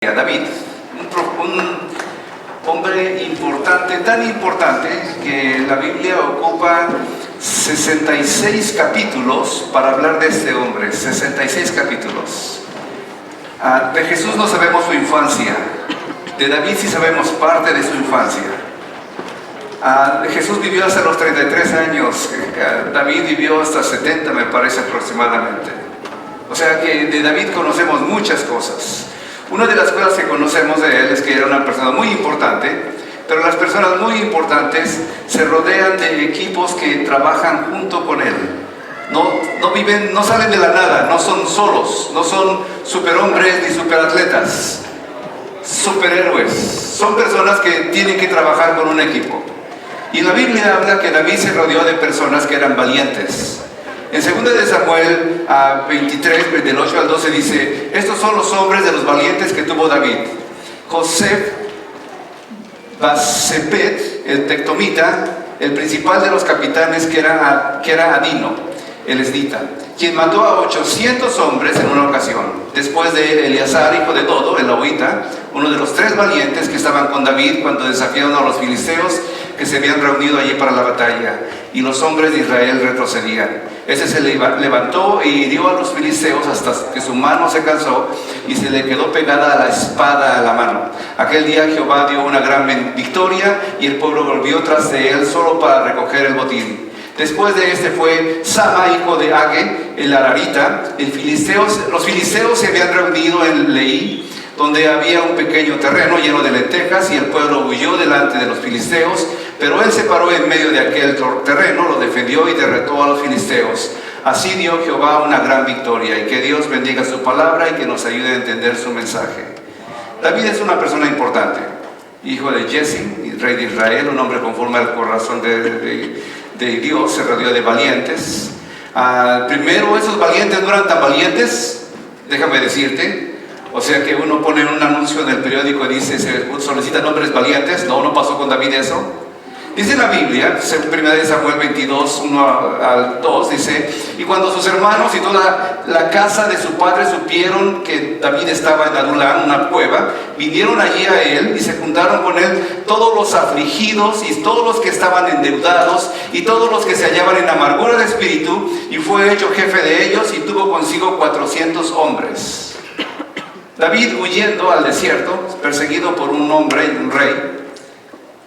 David, un hombre importante, tan importante que la Biblia ocupa 66 capítulos para hablar de este hombre, 66 capítulos. De Jesús no sabemos su infancia, de David sí sabemos parte de su infancia. Jesús vivió hasta los 33 años, David vivió hasta 70 me parece aproximadamente. O sea que de David conocemos muchas cosas. Una de las cosas que conocemos de él es que era una persona muy importante, pero las personas muy importantes se rodean de equipos que trabajan junto con él. No salen de la nada, no son solos, no son superhombres ni superatletas, superhéroes. Son personas que tienen que trabajar con un equipo. Y la Biblia habla que David se rodeó de personas que eran valientes. En 2 de Samuel 23, del 8 al 12 dice: estos son los hombres de los valientes que tuvo David. José Basepet, el tectomita, el principal de los capitanes, que era Adino, el esnita, quien mató a 800 hombres en una ocasión. Después de Eleazar, hijo de Dodo, el Ahohita, uno de los 3 valientes que estaban con David cuando desafiaron a los filisteos que se habían reunido allí para la batalla, y los hombres de Israel retrocedían. Ese se levantó y hirió a los filisteos hasta que su mano se cansó y se le quedó pegada a la espada a la mano. Aquel día Jehová dio una gran victoria y el pueblo volvió tras de él solo para recoger el botín. Después de este fue Sama, hijo de Age, el Ararita. Los filisteos se habían reunido en Leí, donde había un pequeño terreno lleno de lentejas, y el pueblo huyó delante de los filisteos, pero él se paró en medio de aquel terreno, lo defendió y derrotó a los filisteos. Así dio Jehová una gran victoria, y que Dios bendiga su palabra y que nos ayude a entender su mensaje. David es una persona importante, hijo de Jesse, rey de Israel, un hombre conforme al corazón de Dios, se rodeó de valientes. Primero, esos valientes no eran tan valientes, déjame decirte. O sea que uno pone un anuncio en el periódico y dice: se solicitan hombres valientes. No pasó con David eso. Dice la Biblia, 1 Samuel 22, 1 al 2, dice: y cuando sus hermanos y toda la casa de su padre supieron que David estaba en Adulam, una cueva, vinieron allí a él y se juntaron con él todos los afligidos y todos los que estaban endeudados y todos los que se hallaban en amargura de espíritu, y fue hecho jefe de ellos y tuvo consigo 400 hombres. David, huyendo al desierto, perseguido por un hombre, un rey.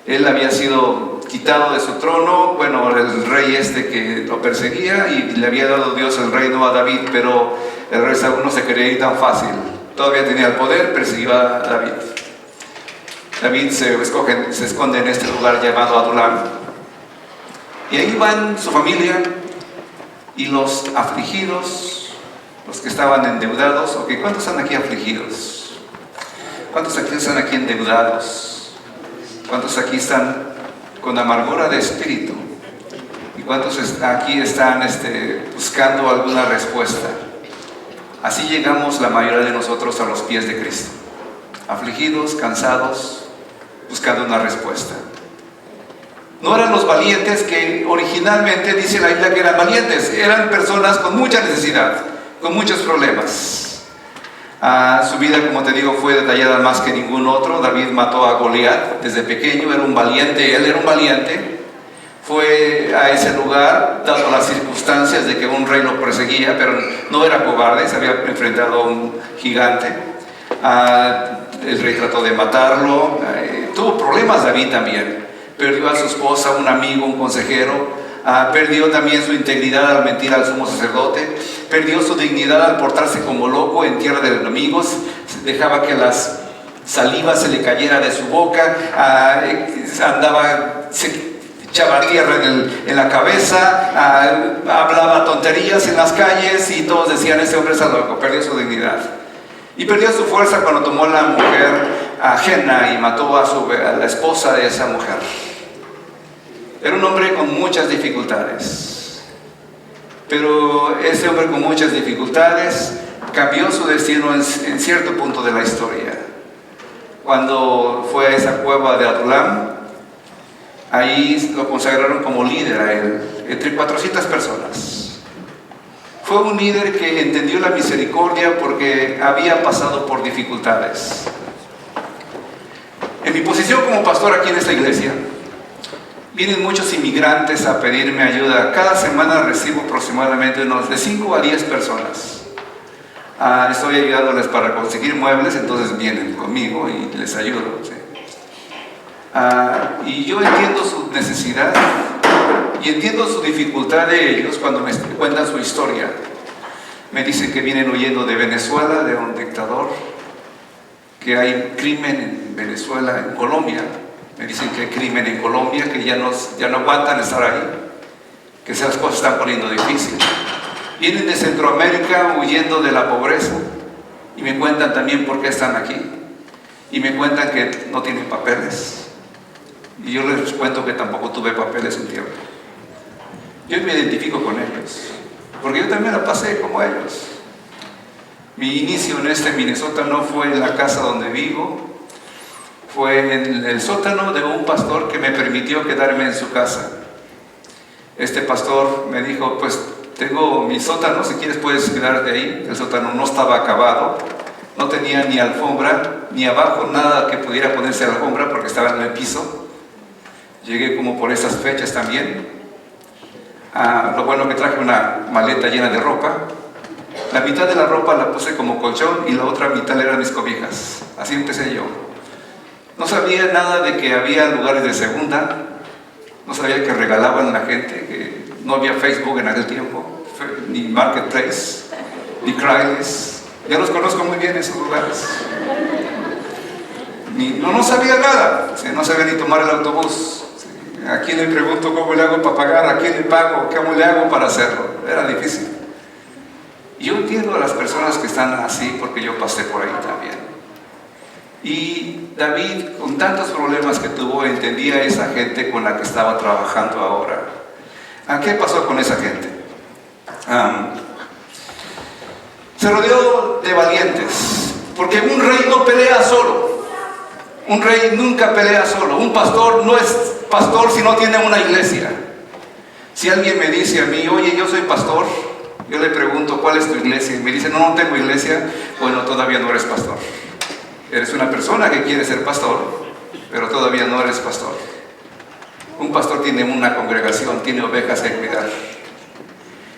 Él había sido quitado de su trono, el rey que lo perseguía, y le había dado Dios el reino a David, pero el rey Saúl no se quería ir tan fácil. Todavía tenía el poder, persiguió a David. David se esconde en este lugar llamado Adulam. Y ahí van su familia y los afligidos, los que estaban endeudados. Ok, ¿cuántos están aquí afligidos? ¿Cuántos aquí están aquí endeudados? ¿Cuántos aquí están con amargura de espíritu? ¿Y cuántos aquí están buscando alguna respuesta? Así llegamos la mayoría de nosotros a los pies de Cristo, afligidos, cansados, buscando una respuesta. No eran los valientes que originalmente dice la Biblia que eran valientes, eran personas con mucha necesidad, con muchos problemas. Su vida, como te digo, fue detallada más que ningún otro. David mató a Goliat desde pequeño, era un valiente, él era un valiente. Fue a ese lugar, dado las circunstancias de que un rey lo perseguía, pero no era cobarde, se había enfrentado a un gigante. El rey trató de matarlo, tuvo problemas David también. Perdió a su esposa, un amigo, un consejero. Perdió también su integridad al mentir al sumo sacerdote, perdió su dignidad al portarse como loco en tierra de enemigos, dejaba que las salivas se le cayera de su boca, se echaba tierra en la cabeza, hablaba tonterías en las calles y todos decían: ese hombre está loco. Perdió su dignidad y perdió su fuerza cuando tomó la mujer ajena y mató a la esposa de esa mujer. Era un hombre con muchas dificultades, pero ese hombre con muchas dificultades cambió su destino en cierto punto de la historia. Cuando fue a esa cueva de Adulam, ahí lo consagraron como líder a él, entre 400 personas. Fue un líder que entendió la misericordia porque había pasado por dificultades. En mi posición como pastor aquí en esta iglesia, vienen muchos inmigrantes a pedirme ayuda. Cada semana recibo aproximadamente unos de 5 a 10 personas. Estoy ayudándoles para conseguir muebles, entonces vienen conmigo y les ayudo, ¿sí? Y yo entiendo su necesidad y entiendo su dificultad de ellos cuando me cuentan su historia. Me dicen que vienen huyendo de Venezuela, de un dictador, que hay crimen en Venezuela, en Colombia. Me dicen que hay crimen en Colombia, que ya no aguantan estar ahí, que esas cosas están poniendo difícil. Vienen de Centroamérica huyendo de la pobreza y me cuentan también por qué están aquí. Y me cuentan que no tienen papeles. Y yo les cuento que tampoco tuve papeles un tiempo. Yo me identifico con ellos, porque yo también la pasé como ellos. Mi inicio en este Minnesota no fue en la casa donde vivo, fue en el sótano de un pastor que me permitió quedarme en su casa. Este pastor me dijo, pues tengo mi sótano, si quieres puedes quedarte ahí. El sótano no estaba acabado, no tenía ni alfombra, ni abajo nada que pudiera ponerse alfombra porque estaba en el piso. Llegué como por esas fechas también. Lo bueno que traje una maleta llena de ropa. La mitad de la ropa la puse como colchón y la otra mitad eran mis cobijas. Así empecé yo. No sabía nada de que había lugares de segunda, no sabía que regalaban a la gente, que no había Facebook en aquel tiempo, ni Marketplace, ni Craigslist. Ya los conozco muy bien esos lugares. No sabía nada, no sabía ni tomar el autobús. ¿A quién le pregunto cómo le hago para pagar? ¿A quién le pago? ¿Cómo le hago para hacerlo? Era difícil. Yo entiendo a las personas que están así porque yo pasé por ahí también. Y David, con tantos problemas que tuvo, entendía a esa gente con la que estaba trabajando ahora. ¿Qué pasó con esa gente? Se rodeó de valientes, porque un rey no pelea solo. Un rey nunca pelea solo. Un pastor no es pastor si no tiene una iglesia. Si alguien me dice a mí, oye, yo soy pastor, yo le pregunto, ¿cuál es tu iglesia? Y me dice, no tengo iglesia. Bueno, todavía no eres pastor. Eres una persona que quiere ser pastor, pero todavía no eres pastor. Un pastor tiene una congregación, tiene ovejas que cuidar.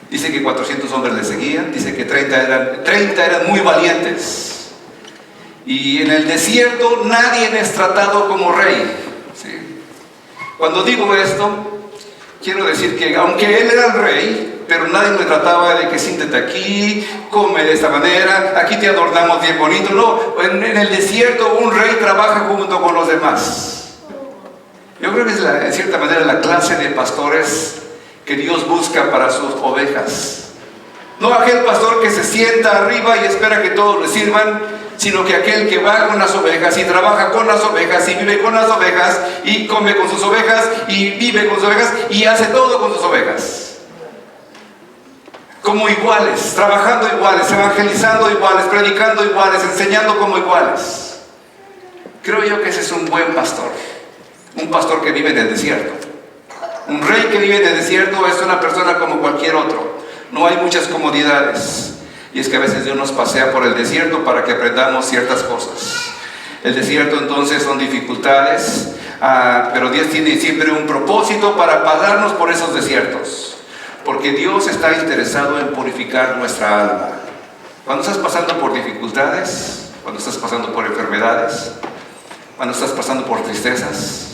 Dice que 400 hombres le seguían, dice que 30 eran muy valientes. Y en el desierto nadie es tratado como rey. ¿Sí? Cuando digo esto, quiero decir que aunque él era el rey, pero nadie le trataba de que siéntate aquí, come de esta manera, aquí te adornamos bien bonito. No, en el desierto un rey trabaja junto con los demás. Yo creo que es en cierta manera la clase de pastores que Dios busca para sus ovejas. No aquel pastor que se sienta arriba y espera que todos le sirvan, sino que aquel que va con las ovejas y trabaja con las ovejas y vive con las ovejas y come con sus ovejas y vive con sus ovejas y hace todo con sus ovejas. Como iguales, trabajando iguales, evangelizando iguales, predicando iguales, enseñando como iguales. Creo yo que ese es un buen pastor. Un pastor que vive en el desierto. Un rey que vive en el desierto es una persona como cualquier otro. No hay muchas comodidades. Y es que a veces Dios nos pasea por el desierto para que aprendamos ciertas cosas. El desierto entonces son dificultades, pero Dios tiene siempre un propósito para pasarnos por esos desiertos. Porque Dios está interesado en purificar nuestra alma. Cuando estás pasando por dificultades, cuando estás pasando por enfermedades, cuando estás pasando por tristezas,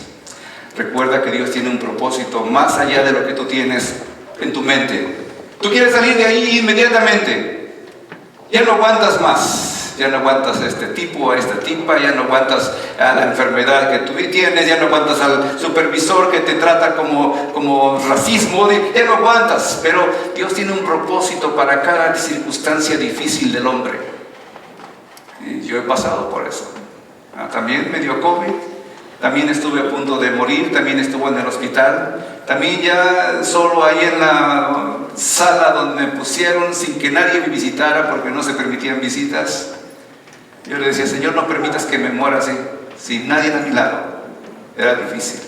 recuerda que Dios tiene un propósito más allá de lo que tú tienes en tu mente. Tú quieres salir de ahí inmediatamente. Ya no aguantas más, ya no aguantas a este tipo, a esta tipa, ya no aguantas a la enfermedad que tú tienes, ya no aguantas al supervisor que te trata como racismo, ya no aguantas. Pero Dios tiene un propósito para cada circunstancia difícil del hombre. Y yo he pasado por eso. También me dio COVID, también estuve a punto de morir, también estuve en el hospital. También ya solo ahí en la sala donde me pusieron sin que nadie me visitara porque no se permitían visitas. Yo le decía, Señor, no permitas que me muera así, sin nadie a mi lado. Era difícil.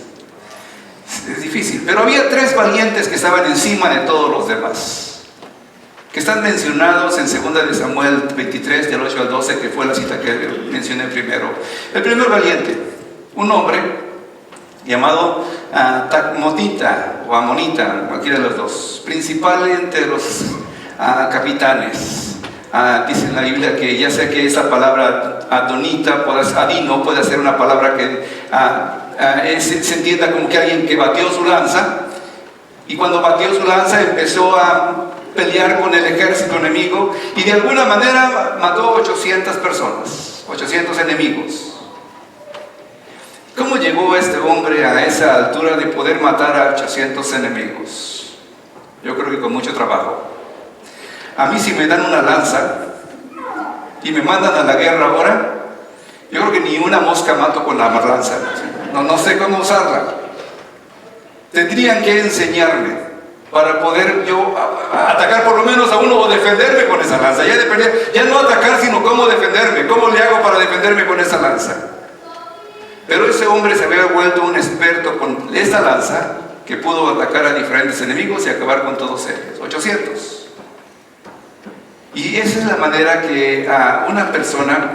Es difícil. Pero había 3 valientes que estaban encima de todos los demás, que están mencionados en 2 de Samuel 23, del 8 al 12, que fue la cita que mencioné primero. El primer valiente un hombre llamado Tacmotita o Amonita, cualquiera de los dos, principal entre los capitanes. Dice en la Biblia que ya sea que esa palabra Adonita, Adino, puede ser una palabra que se entienda como que alguien que batió su lanza, y cuando batió su lanza empezó a pelear con el ejército enemigo y de alguna manera mató a 800 personas, 800 enemigos. ¿Cómo llegó este hombre a esa altura de poder matar a 800 enemigos? Yo creo que con mucho trabajo. A mí, si me dan una lanza y me mandan a la guerra ahora, yo creo que ni una mosca mato con la lanza. No sé cómo usarla. Tendrían que enseñarme para poder yo atacar por lo menos a uno o defenderme con esa lanza. Ya no atacar, sino cómo defenderme. ¿Cómo le hago para defenderme con esa lanza? Pero ese hombre se había vuelto un experto con esta lanza que pudo atacar a diferentes enemigos y acabar con todos ellos, 800. Y esa es la manera que una persona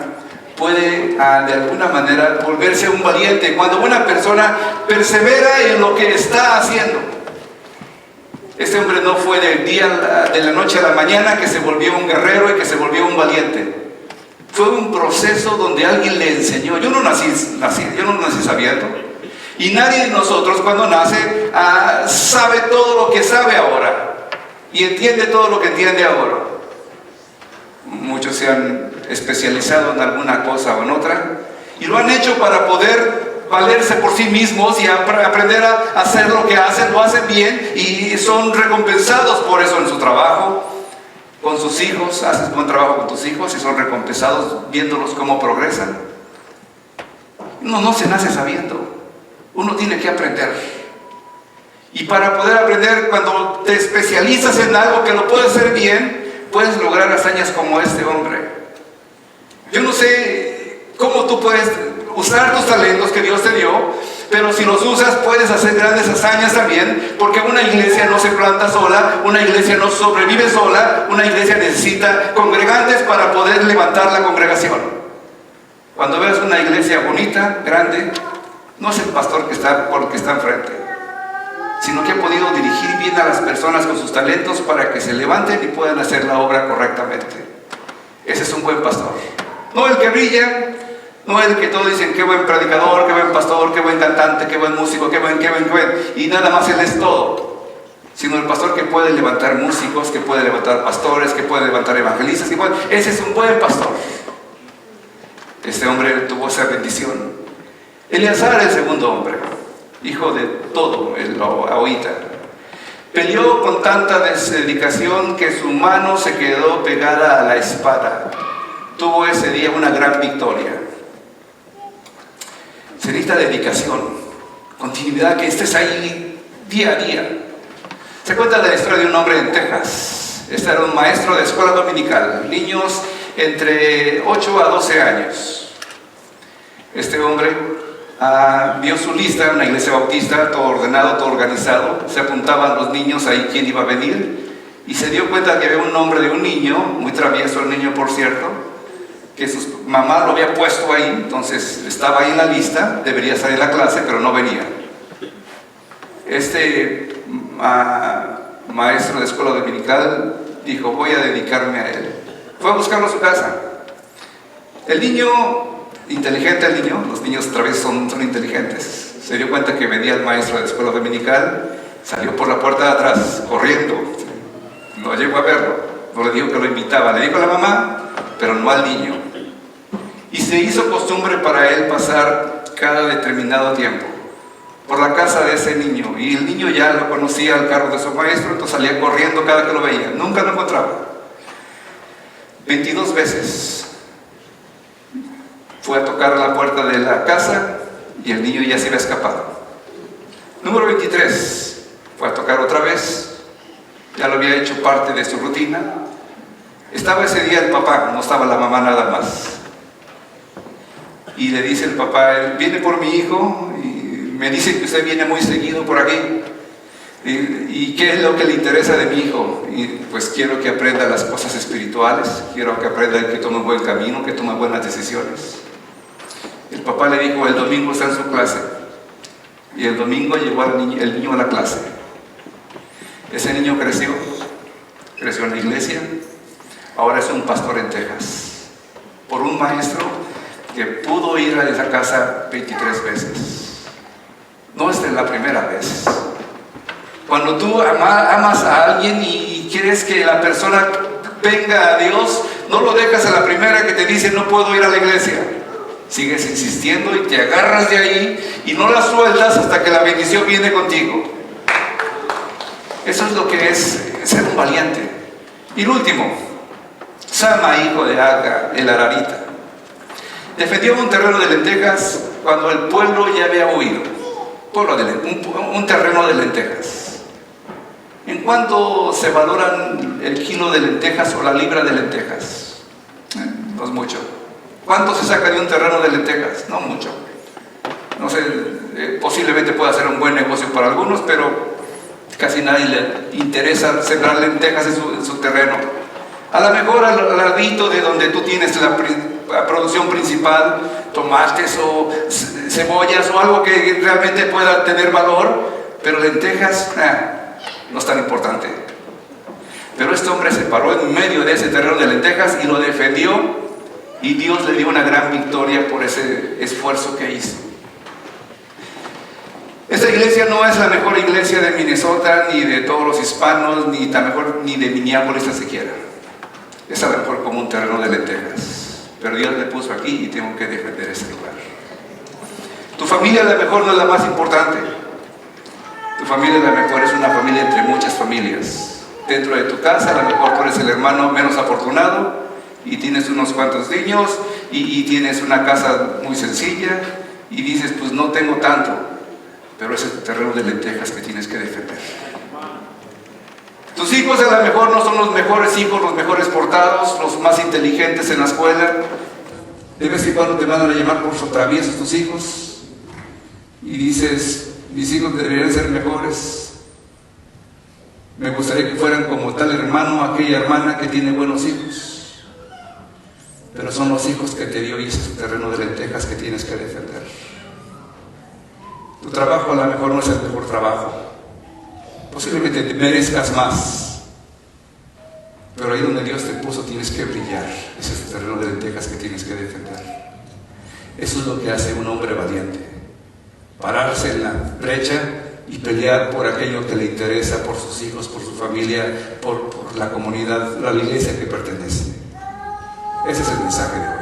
puede de alguna manera volverse un valiente, cuando una persona persevera en lo que está haciendo. Este hombre no fue de la noche a la mañana que se volvió un guerrero y que se volvió un valiente. Fue un proceso donde alguien le enseñó. Yo no nací sabiendo. Y nadie de nosotros cuando nace sabe todo lo que sabe ahora y entiende todo lo que entiende ahora. Muchos se han especializado en alguna cosa o en otra y lo han hecho para poder valerse por sí mismos y aprender a hacer lo que hacen, lo hacen bien y son recompensados por eso en su trabajo, con sus hijos. Haces buen trabajo con tus hijos y son recompensados viéndolos cómo progresan. Uno no se nace sabiendo, uno tiene que aprender. Y para poder aprender, cuando te especializas en algo que lo puedes hacer bien, puedes lograr hazañas como este hombre. Yo no sé cómo tú puedes usar tus talentos que Dios te dio, pero si los usas puedes hacer grandes hazañas también, porque una iglesia no se planta sola, una iglesia no sobrevive sola, una iglesia necesita congregantes para poder levantar la congregación. Cuando veas una iglesia bonita, grande, no es el pastor que está enfrente, sino que ha podido dirigir bien a las personas con sus talentos para que se levanten y puedan hacer la obra correctamente. Ese es un buen pastor. No el que brilla, no el que todos dicen qué buen predicador, qué buen pastor, qué buen cantante, qué buen músico, qué buen, y nada más él es todo. Sino el pastor que puede levantar músicos, que puede levantar pastores, que puede levantar evangelistas, ese es un buen pastor. Este hombre tuvo esa bendición. Eleazar, el segundo hombre, hijo de todo, el Ahorita, peleó con tanta dedicación que su mano se quedó pegada a la espada. Tuvo ese día una gran victoria. Se necesita dedicación, continuidad, que estés ahí día a día. Se cuenta de la historia de un hombre en Texas. Este era un maestro de escuela dominical, niños entre 8 a 12 años. Este hombre vio su lista en una iglesia bautista, todo ordenado, todo organizado. Se apuntaban los niños ahí quién iba a venir y se dio cuenta que había un nombre de un niño, muy travieso el niño por cierto, que su mamá lo había puesto ahí, entonces estaba ahí en la lista, debería estar en la clase, pero no venía. Este maestro de escuela dominical dijo, voy a dedicarme a él. Fue a buscarlo a su casa. El niño, inteligente el niño, los niños otra vez son inteligentes, se dio cuenta que venía el maestro de escuela dominical, salió por la puerta de atrás, corriendo, no llegó a verlo, no le dijo que lo invitaba, le dijo a la mamá, pero no al niño. Y se hizo costumbre para él pasar cada determinado tiempo por la casa de ese niño, y el niño ya lo conocía al carro de su maestro, entonces salía corriendo cada que lo veía, nunca lo encontraba. 22 veces fue a tocar la puerta de la casa y el niño ya se había escapado. Número 23, fue a tocar otra vez, ya lo había hecho parte de su rutina. Estaba ese día el papá, no estaba la mamá nada más. Y le dice el papá, viene por mi hijo y me dice que usted viene muy seguido por aquí. ¿Y qué es lo que le interesa de mi hijo? Y pues quiero que aprenda las cosas espirituales, quiero que aprenda que tome un buen camino, que tome buenas decisiones. El papá le dijo, el domingo está en su clase. Y el domingo llegó el niño a la clase. Ese niño creció en la iglesia. Ahora es un pastor en Texas, por un maestro que pudo ir a esa casa 23 veces. No es la primera vez. Cuando tú amas a alguien y quieres que la persona venga a Dios, no lo dejas a la primera que te dice no puedo ir a la iglesia. Sigues insistiendo y te agarras de ahí y no la sueltas hasta que la bendición viene contigo. Eso es lo que es ser un valiente. Y el último, Sama, hijo de Aga, el Ararita, defendió un terreno de lentejas cuando el pueblo ya había huido. Un terreno de lentejas. ¿En cuánto se valoran el kilo de lentejas o la libra de lentejas? No es mucho. ¿Cuánto se saca de un terreno de lentejas? No mucho. No sé, posiblemente pueda ser un buen negocio para algunos, pero casi nadie le interesa sembrar lentejas en su terreno. A lo mejor al ladito de donde tú tienes la producción principal, tomates o cebollas o algo que realmente pueda tener valor, pero lentejas, no es tan importante. Pero este hombre se paró en medio de ese terreno de lentejas y lo defendió, y Dios le dio una gran victoria por ese esfuerzo que hizo. Esta iglesia no es la mejor iglesia de Minnesota, ni de todos los hispanos, ni de Minneapolis ni siquiera. Es a lo mejor como un terreno de lentejas, pero Dios le puso aquí y tengo que defender ese lugar. Tu familia a lo mejor no es la más importante. Tu familia a lo mejor es una familia entre muchas familias. Dentro de tu casa a lo mejor tú eres el hermano menos afortunado y tienes unos cuantos niños y tienes una casa muy sencilla y dices, pues no tengo tanto, pero ese es el terreno de lentejas que tienes que defender. Tus hijos a lo mejor no son los mejores hijos, los mejores portados, los más inteligentes en la escuela. De vez en cuando te mandan a llamar por traviesos tus hijos y dices, mis hijos deberían ser mejores. Me gustaría que fueran como tal hermano, aquella hermana que tiene buenos hijos. Pero son los hijos que te dio y ese es el terreno de lentejas que tienes que defender. Tu trabajo a lo mejor no es el mejor trabajo. Posiblemente te merezcas más. Pero ahí donde Dios te puso tienes que brillar. Ese es el terreno de lentejas que tienes que defender. Eso es lo que hace un hombre valiente. Pararse en la brecha y pelear por aquello que le interesa, por sus hijos, por su familia, por la comunidad, la iglesia que pertenece. Ese es el mensaje de hoy.